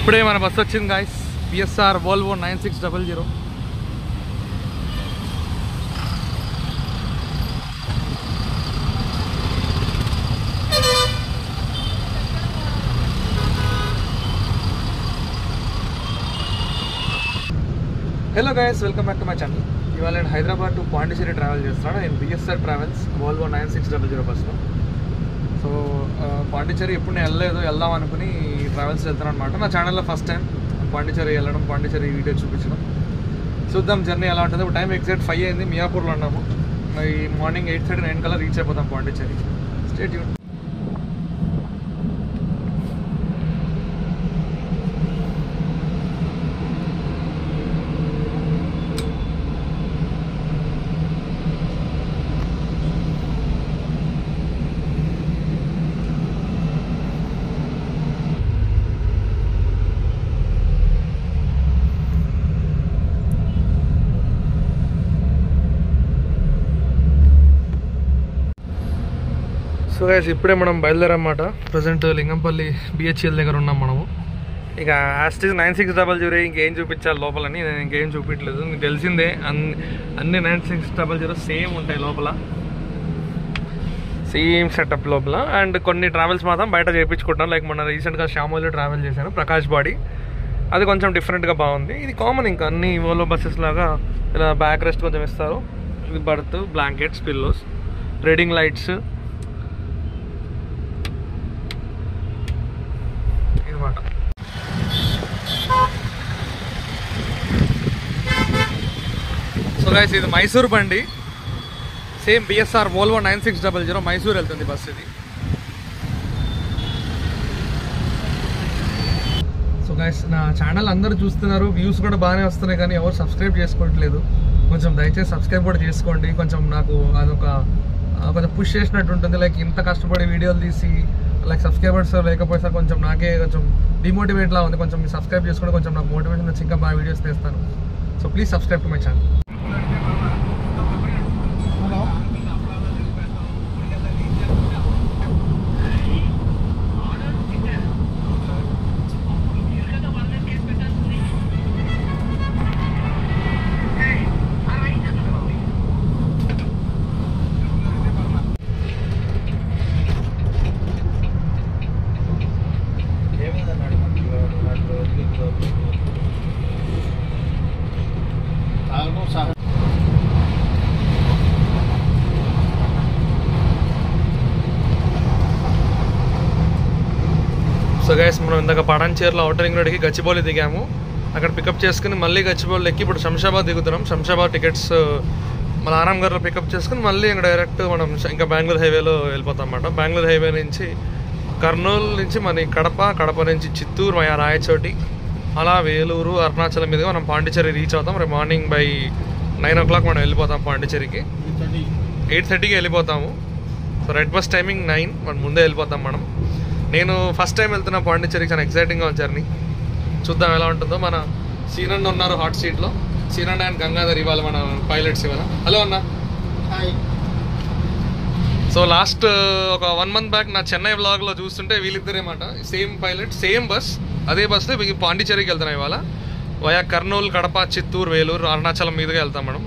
ఇప్పుడే మన బస్సు వచ్చింది guys, BSR Volvo 9600. Hello guys, welcome back to my channel. ఇవాళ నేను హైదరాబాద్ టు పాండిచేరి ట్రావెల్ చేస్తున్నాను. నేను బిఎస్ఆర్ ట్రావెల్స్ వోల్వో 9600 బస్సులో. సో పాండిచేరి ఎప్పుడు నేను వెళ్దాం అనుకుని ట్రావెల్స్ వెళ్తాను అనమాట. నా ఛానల్లో ఫస్ట్ టైం పాండిచేరి వెళ్ళడం, పాండిచేరి వీడియో చూపించడం. చూద్దాం జర్నీ ఎలా ఉంటుంది. ఇప్పుడు టైం ఎగ్జాక్ట్ 5 అయింది. మియాపూర్లో ఉన్నాము. ఈ మార్నింగ్ 8:30-9 కల్లా రీచ్ అయిపోతాం Pondicherry. Stay tune. So guys, ఇప్పుడే మనం బయలుదేరన్నమాట. ప్రజెంట్ లింగంపల్లి బిహెచ్ఎల్ దగ్గర ఉన్నాం మనము. ఇక యాస్టీజ్ 9600 ఇంకేం చూపించాలి లోపలని, నేను ఇంకేం చూపించలేదు. మీకు తెలిసిందే, అన్ని 9600 సేమ్ ఉంటాయి లోపల, సేమ్ సెటప్ లోపల. అండ్ కొన్ని ట్రావెల్స్ మాత్రం బయట చేయించుకుంటాను. లైక్ మొన్న రీసెంట్గా శ్యామోలో ట్రావెల్ చేశాను, ప్రకాష్ బాడీ. అది కొంచెం డిఫరెంట్గా బాగుంది. ఇది కామన్, ఇంకా అన్ని ఓలో బస్సెస్ లాగా ఇలా బ్యాక్ రెస్ట్ కొంచెం ఇస్తారు. ఇది birth, blankets, pillows, reading lights. So guys, ఇది మైసూర్ బండి. సేమ్ బిఎస్ఆర్ వోల్వో 9600 మైసూర్ వెళ్తుంది బస్ ఇది. సో గైస్, నా ఛానల్ అందరూ చూస్తున్నారు, వ్యూస్ కూడా బాగానే వస్తున్నాయి, కానీ ఎవరు సబ్స్క్రైబ్ చేసుకోవట్లేదు. కొంచెం దయచేసి సబ్స్క్రైబ్ కూడా చేసుకోండి. కొంచెం నాకు అదొక కొంచెం పుష్ చేసినట్టు ఉంటుంది. లైక్ ఇంత కష్టపడి వీడియోలు తీసి లైక్ సబ్స్క్రైబర్స్ లేకపోతే కొంచెం నాకే కొంచెం డిమోటివేట్లా ఉంది. కొంచెం మీరు సబ్స్క్రైబ్ చేసుకుంటే కొంచెం నాకు మోటివేషన్ వచ్చి ఇంకా బాగా వీడియోస్ తీస్తాను. So please subscribe to my channel. So guys, మనం ఇందాక పాటాన్చేరులో అవుటర్ రింగ్ రోడ్కి గచ్చిబౌలి దిగాము. అక్కడ పికప్ చేసుకుని మళ్ళీ గచ్చిబౌలి ఎక్కి ఇప్పుడు శంషాబాద్ దిగుతున్నాం. శంషాబాద్ టికెట్స్ మన ఆరాంఘర్లో పికప్ చేసుకుని మళ్ళీ ఇంకా డైరెక్ట్ మనం ఇంకా బెంగళూరు హైవేలో వెళ్ళిపోతాం అన్నమాట. బెంగళూరు హైవే నుంచి కర్నూలు నుంచి మన కడప నుంచి చిత్తూరు, రాయచోటి, అలా వేలూరు, అరుణాచలం మీదుగా మనం పాండిచేరి రీచ్ అవుతాం. రేపు మార్నింగ్ బై 9 o'clock మనం వెళ్ళిపోతాం పాండిచేరికి. 8:30కి వెళ్ళిపోతాము. సో రైట్ బస్ టైమింగ్ 9, మనం ముందే వెళ్ళిపోతాం మనం. నేను ఫస్ట్ టైం వెళ్తున్నా పాండిచేరికి, చాలా ఎక్సైటింగ్గా ఉంది జర్నీ. చూద్దాం ఎలా ఉంటుందో. మన సీనన్న ఉన్నారు హాట్ సీట్లో. సీనన్న అండ్ గంగాధర్ ఇవాళ మన పైలట్స్ ఇవాళ. హలో అన్న. సో లాస్ట్ ఒక 1 month బ్యాక్ నా చెన్నై వ్లాగ్లో చూస్తుంటే వీళ్ళిద్దరేమాట సేమ్ పైలట్, సేమ్ బస్. అదే బస్లో పాండిచేరికి వెళ్తున్నాం ఇవాళ. వయా కర్నూలు, కడప, చిత్తూరు, వేలూరు, అరుణాచలం మీదుగా వెళ్తాం మనం.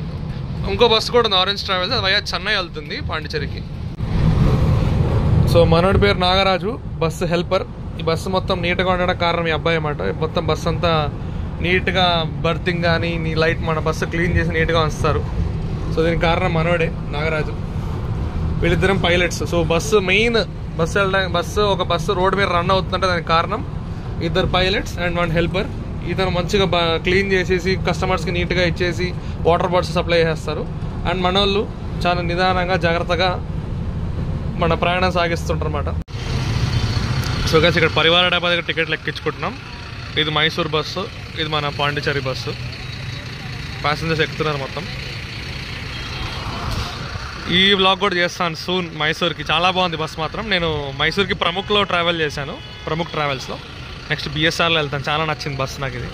ఇంకో బస్సు కూడా ఉంది, ఆరెంజ్ ట్రావెల్స్. అది వయా చెన్నై వెళ్తుంది పాండిచేరికి. సో మనోడి పేరు నాగరాజు, బస్సు హెల్పర్. ఈ బస్సు మొత్తం నీట్గా ఉండడం కారణం ఈ అబ్బాయి అన్నమాట. మొత్తం బస్సు అంతా నీట్గా బర్తింగ్ కానీ నీ లైట్ మన బస్సు క్లీన్ చేసి నీట్గా ఉంచుతారు. సో దీనికి కారణం మనోడే, నాగరాజు. వీళ్ళిద్దరం pilots. So bus main bus వెళ్ళడానికి ఒక బస్సు రోడ్డు మీద రన్ అవుతుందంటే దానికి కారణం ఇద్దరు పైలట్స్ అండ్ 1 హెల్పర్. ఇతను మంచిగా క్లీన్ చేసేసి కస్టమర్స్కి నీట్గా ఇచ్చేసి వాటర్ బాటిల్స్ సప్లై చేస్తారు. అండ్ మనోళ్ళు చాలా నిదానంగా జాగ్రత్తగా మన ప్రయాణం సాగిస్తుంటారు అన్నమాట. సో గైస్, ఇక్కడ పరివార డబ్బా దగ్గర టికెట్లు ఎక్కించుకుంటున్నాం. ఇది మైసూర్ బస్సు, ఇది మన పాండిచేరి బస్సు. ప్యాసింజర్స్ ఎక్కుతున్నారు మొత్తం. ఈ వ్లాగ్ కూడా చేస్తాను సూన్ మైసూర్కి. చాలా బాగుంది బస్సు మాత్రం. నేను మైసూర్కి ప్రముఖ్లో ట్రావెల్ చేశాను, ప్రముఖ్ ట్రావెల్స్లో. నెక్స్ట్ బిఎస్ఆర్లో వెళ్తాను. చాలా నచ్చింది బస్సు నాకు ఇది.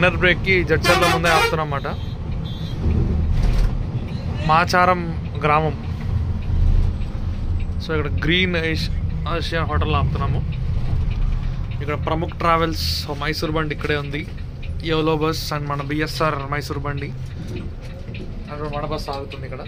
డిన్నర్ బ్రేక్కి జడ్చర్ల ముందే ఆపుతున్నాం అన్నమాట. మాచారం గ్రామం. సో ఇక్కడ గ్రీన్ ఆసియా హోటల్ ఆపుతున్నాము. ఇక్కడ ప్రముఖ్ ట్రావెల్స్ మైసూర్ బండి ఇక్కడే ఉంది. యోలో బస్ అండ్ మన బిఎస్ఆర్ మైసూర్ బండి అక్కడ మన బస్ ఆగుతుంది ఇక్కడ.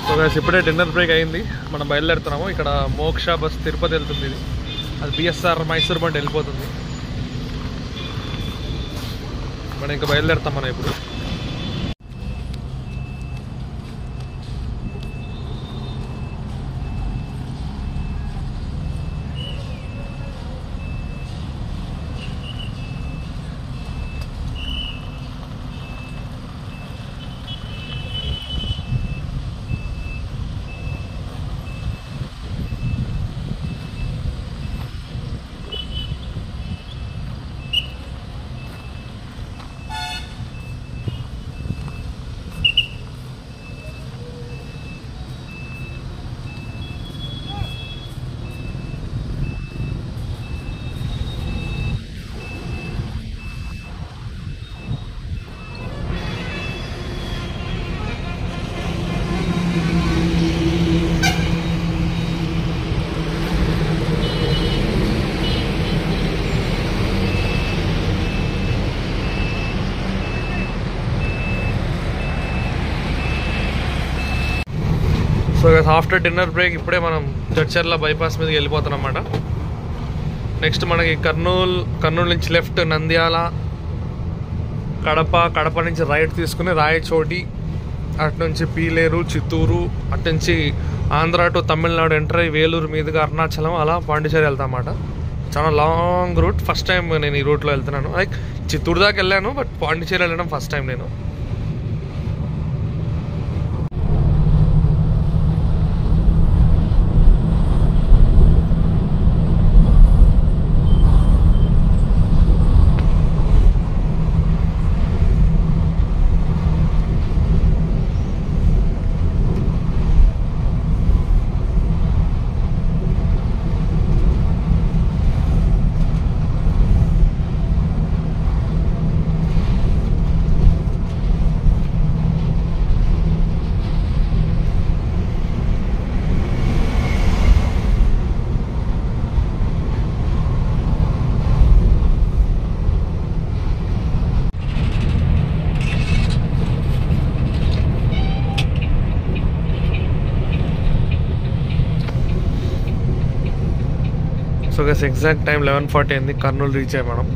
సో గైస్ ఇప్పుడే డిన్నర్ బ్రేక్ అయింది, మనం బయలుదేరుతున్నాము. ఇక్కడ మోక్ష బస్ తిరుపతి వెళ్తుంది, ఇది అది బిఎస్ఆర్ మైసూర్ బండి వెళ్ళిపోతుంది. మనం ఇంకా బయలుదేరుతాం మనం ఇప్పుడు. సో ఆఫ్టర్ డిన్నర్ బ్రేక్ ఇప్పుడే మనం జడ్చర్ల బైపాస్ మీదకి వెళ్ళిపోతున్నాం అన్నమాట. నెక్స్ట్ మనకి కర్నూలు నుంచి లెఫ్ట్ నంద్యాల, కడప నుంచి రైట్ తీసుకుని రాయచోటి, అటు నుంచి పీలేరు, చిత్తూరు, అటు నుంచి ఆంధ్ర టు తమిళనాడు ఎంటర్ అయ్యి వేలూరు మీదుగా అరుణాచలం, అలా పాండిచేరి వెళ్తాం అన్నమాట. చాలా లాంగ్ రూట్. ఫస్ట్ టైం నేను ఈ రూట్లో వెళ్తున్నాను. లైక్ చిత్తూరు దాకా వెళ్ళాను, బట్ పాండిచేరి వెళ్ళడం ఫస్ట్ టైం నేను. సో గైస్ ఎగ్జాక్ట్ టైం 11:40 అయింది. కర్నూలు రీచ్ అయ్యాం మనం.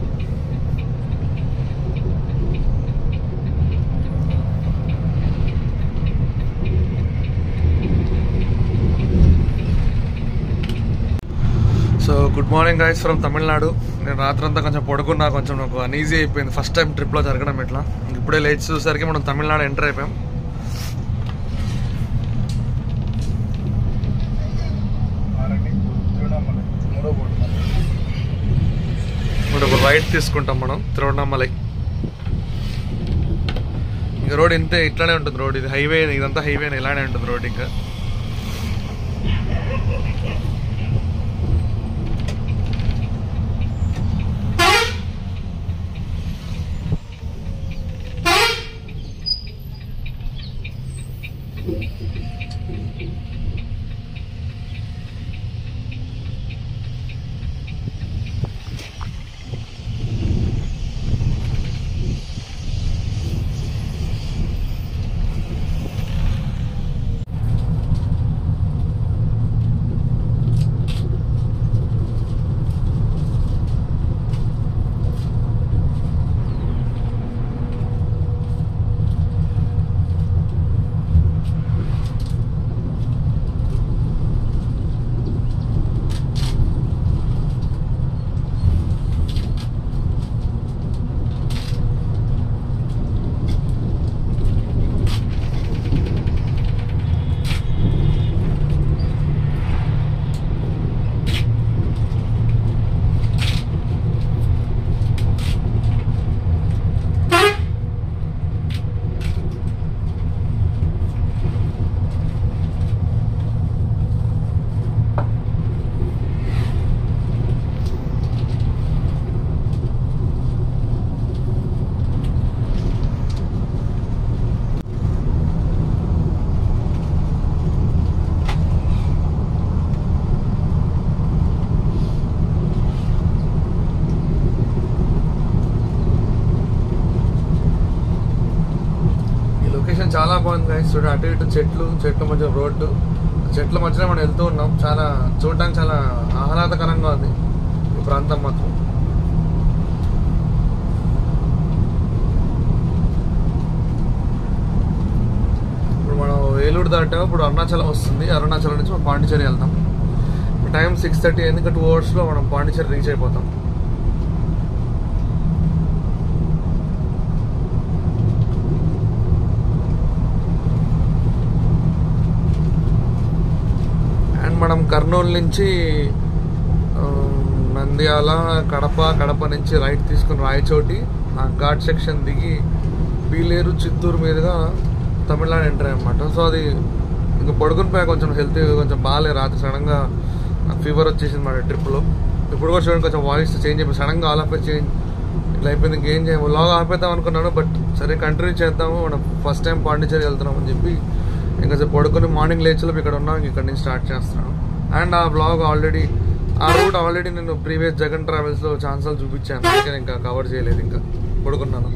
So good morning guys from Tamil Nadu. నేను రాత్రంతా కొంచెం పడుకున్నా, కొంచెం నాకు అన్ఈజీ అయిపోయింది ఫస్ట్ టైం ట్రిప్లో జరగడం ఇట్లా. ఇప్పుడే లేచి చూసేసరికి మనం తమిళనాడు ఎంటర్ అయిపోయాం. ఇప్పుడు రైట్ తీసుకుంటాం మనం తిరువణామలై. ఇంకా రోడ్ ఇంతే, ఇట్లానే ఉంటుంది రోడ్. ఇది హైవే, ఇదంతా హైవే ఇలానే ఉంటుంది రోడ్. ఇంకా గైస్ చూడండి, అటు ఇటు చెట్ల మధ్య రోడ్డు, చెట్ల మధ్యలో మనం వెళ్తూ ఉన్నాం. చాలా చూడటానికి చాలా ఆహ్లాదకరంగా ఉంది ఈ ప్రాంతం మాత్రం. ఇప్పుడు మనం వేలూరు దాటాం, ఇప్పుడు అరుణాచలం వస్తుంది. అరుణాచలం నుంచి మనం పాండిచేరి వెళ్తాం. టైం 6:30 అయింది. ఇంకా 2 అవర్స్లో మనం పాండిచేరి రీచ్ అయిపోతాం. అండ్ మనం కర్నూలు నుంచి నంద్యాల, కడప నుంచి రైట్ తీసుకుని రాయచోటి ఆ ఘాట్ సెక్షన్ దిగి పీలేరు, చిత్తూరు మీదుగా తమిళనాడు ఎంటర్ అయ్యన్నమాట. సో అది ఇంకా పడుకుని పోయా, కొంచెం హెల్త్ కొంచెం బాగాలే. రాత్రి సడన్గా ఫీవర్ వచ్చేసింది మన ట్రిప్లో. ఇప్పుడు కూడా చూడండి కొంచెం వాయిస్ చేంజ్ అయిపోయింది. సడన్గా ఆల్ ఆఫ్ చేంజ్ ఇట్లా అయిపోయింది. ఇంకేం చేయము, లాగ్ ఆపేద్దాం అనుకున్నాను. బట్ సరే కంటిన్యూ చేద్దాము, మనం ఫస్ట్ టైం పాండిచేరి వెళ్తున్నాం అని చెప్పి ఇంకా పడుకొని మార్నింగ్ లేచేలోపు ఇక్కడ ఉన్నాం. ఇక్కడ నుంచి స్టార్ట్ చేస్తున్నాను. అండ్ ఆ బ్లాగ్ ఆల్రెడీ, ఆ రూట్ ఆల్రెడీ నేను ప్రీవియస్ జగన్ ట్రావెల్స్లో ఛాన్సాలు చూపించాను. అందుకే ఇంకా కవర్ చేయలేదు, ఇంకా పడుకున్నాను.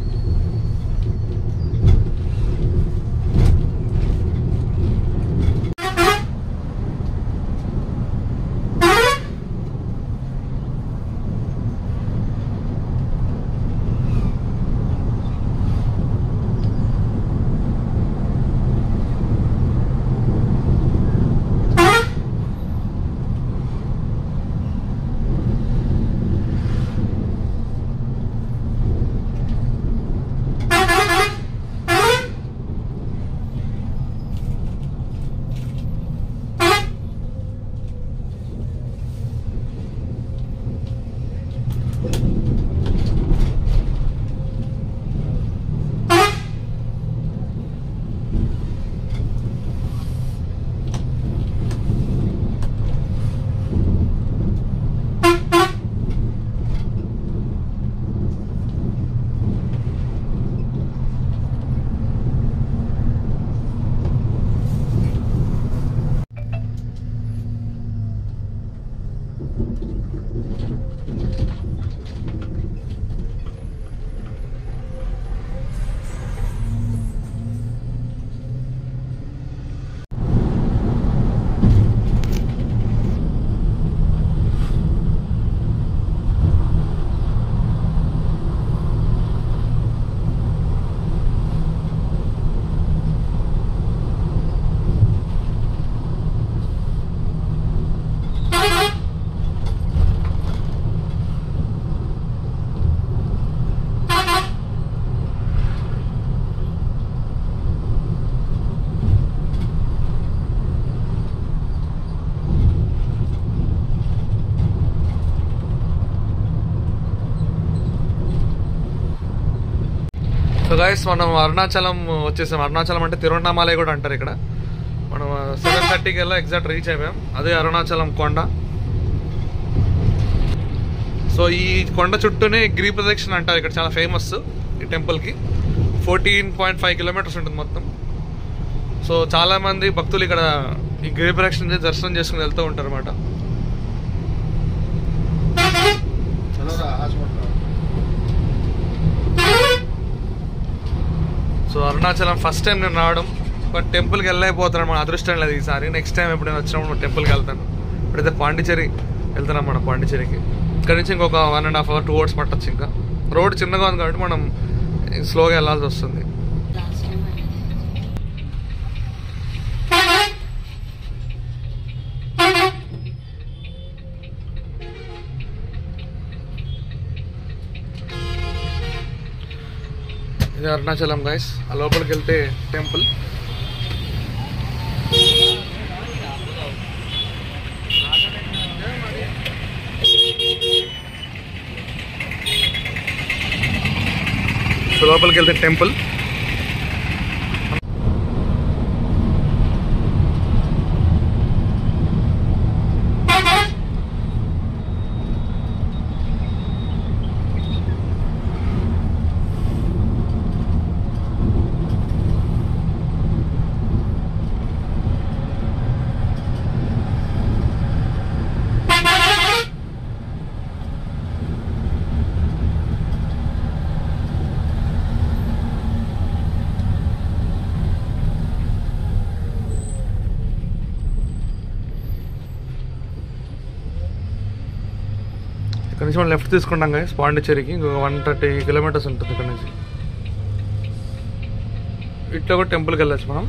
సో గైస్ మనం అరుణాచలం వచ్చేసాం. అరుణాచలం అంటే తిరువణామలై కూడా అంటారు ఇక్కడ. మనం 7:30కి వెళ్ళా ఎగ్జాక్ట్ రీచ్ అయిపోయాం. అదే అరుణాచలం కొండ. సో ఈ కొండ చుట్టూనే గిరి ప్రదక్షిణ అంటారు ఇక్కడ, చాలా ఫేమస్ ఈ టెంపుల్కి. 14.5 కిలోమీటర్స్ ఉంటుంది మొత్తం. సో చాలా మంది భక్తులు ఇక్కడ ఈ గిరి ప్రదక్షిణ దర్శనం చేసుకుని వెళ్తూ ఉంటారు అన్నమాట. సో అరుణాచలం ఫస్ట్ టైం నేను రావడం, బట్ టెంపుల్కి వెళ్ళలేకపోతున్నాను. మన అదృష్టం లేదు ఈసారి. నెక్స్ట్ టైం ఎప్పుడైనా వచ్చినప్పుడు టెంపుల్కి వెళ్తాను. ఇప్పుడైతే పాండిచేరి వెళ్తున్నాం మనం. పాండిచేరికి ఇక్కడ నుంచి ఇంకొక 1.5 hours 2 hours పట్టచ్చు. ఇంకా రోడ్ చిన్నగా ఉంది కాబట్టి మనం స్లోగా వెళ్ళాల్సి వస్తుంది. ఇది అరుణాచలం గైస్. ఆ లోపలికి వెళ్తే టెంపుల్. సో లోపలికి వెళ్తే టెంపుల్. ఇక్కడ నుంచి మనం లెఫ్ట్ తీసుకుంటాం కదా పాండిచ్చేరికి, ఇంకొక 130 కిలోమీటర్స్ ఉంటుంది ఇక్కడ నుంచి. ఇట్లా కూడా టెంపుల్కి వెళ్ళచ్చు మనం.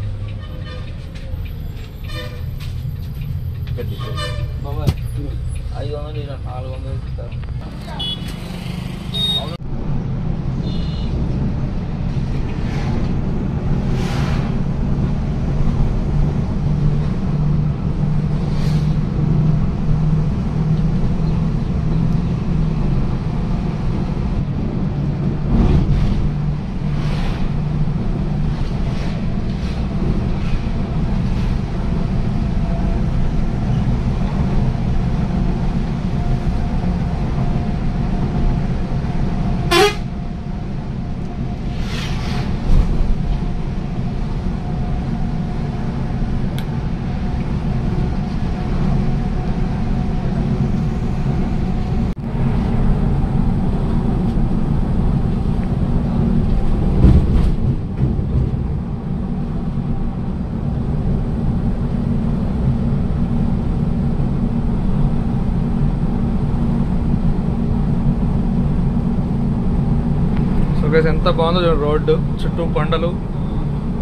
ఎంత బాగుందో చూడండి, రోడ్డు చుట్టూ కొండలు,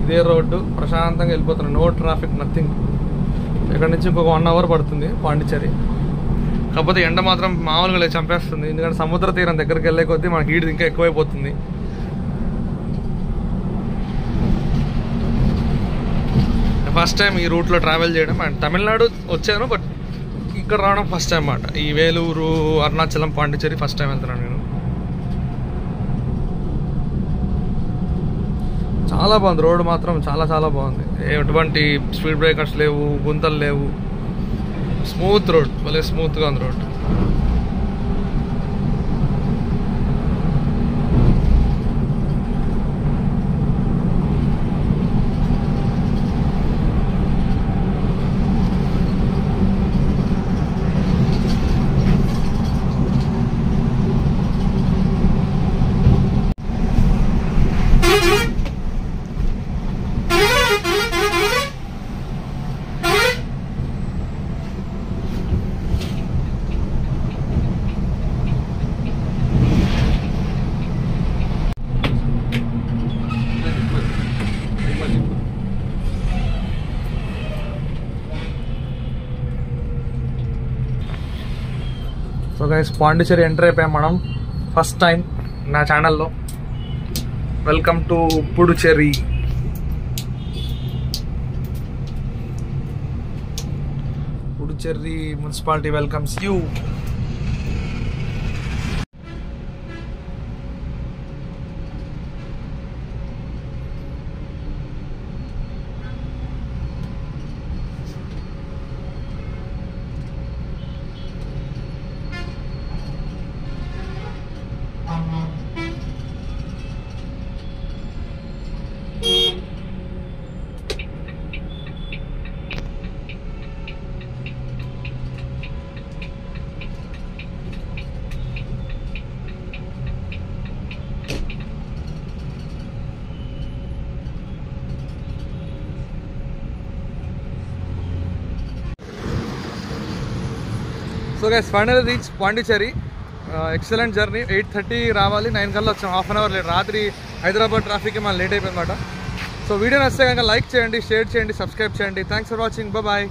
ఇదే రోడ్డు, ప్రశాంతంగా వెళ్ళిపోతున్నాయి, నో ట్రాఫిక్, నథింగ్. ఇక్కడ నుంచి ఇంకొక 1 అవర్ పడుతుంది పాండిచ్చేరి. కాకపోతే ఎండ మాత్రం మామూలుగా చంపేస్తుంది, ఎందుకంటే సముద్ర తీరం దగ్గరికి వెళ్ళే కొద్దీ మనకి హీట్ ఇంకా ఎక్కువైపోతుంది. ఫస్ట్ టైం ఈ రూట్లో ట్రావెల్ చేయడం, అండ్ తమిళనాడు వచ్చాను బట్ ఇక్కడ రావడం ఫస్ట్ టైం అన్నమాట. ఈ వేలూరు, అరుణాచలం, పాండిచ్చేరి ఫస్ట్ టైం వెళ్తున్నాను నేను. చాలా బాగుంది రోడ్డు మాత్రం, చాలా చాలా బాగుంది. ఎటువంటి స్పీడ్ బ్రేకర్స్ లేవు, గుంతలు లేవు, స్మూత్ రోడ్, భలే స్మూత్గా ఉంది road. So guys, Pondicherry enter అయిపోయాం మనం ఫస్ట్ టైం నా ఛానల్లో. Welcome to Puducherry. Puducherry municipality welcomes you. So guys, final reach Pondicherry. Excellent journey. 8:30 రావాలి, 9 కల్లా వచ్చాం. Half an hour late. రాత్రి హైదరాబాద్ ట్రాఫిక్కి మనం లేట్ అయిపోయిందన్నమాట. సో వీడియో నచ్చితే కనుక లైక్ చేయండి, షేర్ చేయండి, సబ్స్క్రైబ్ చేయండి. Thanks for watching. బాయ్.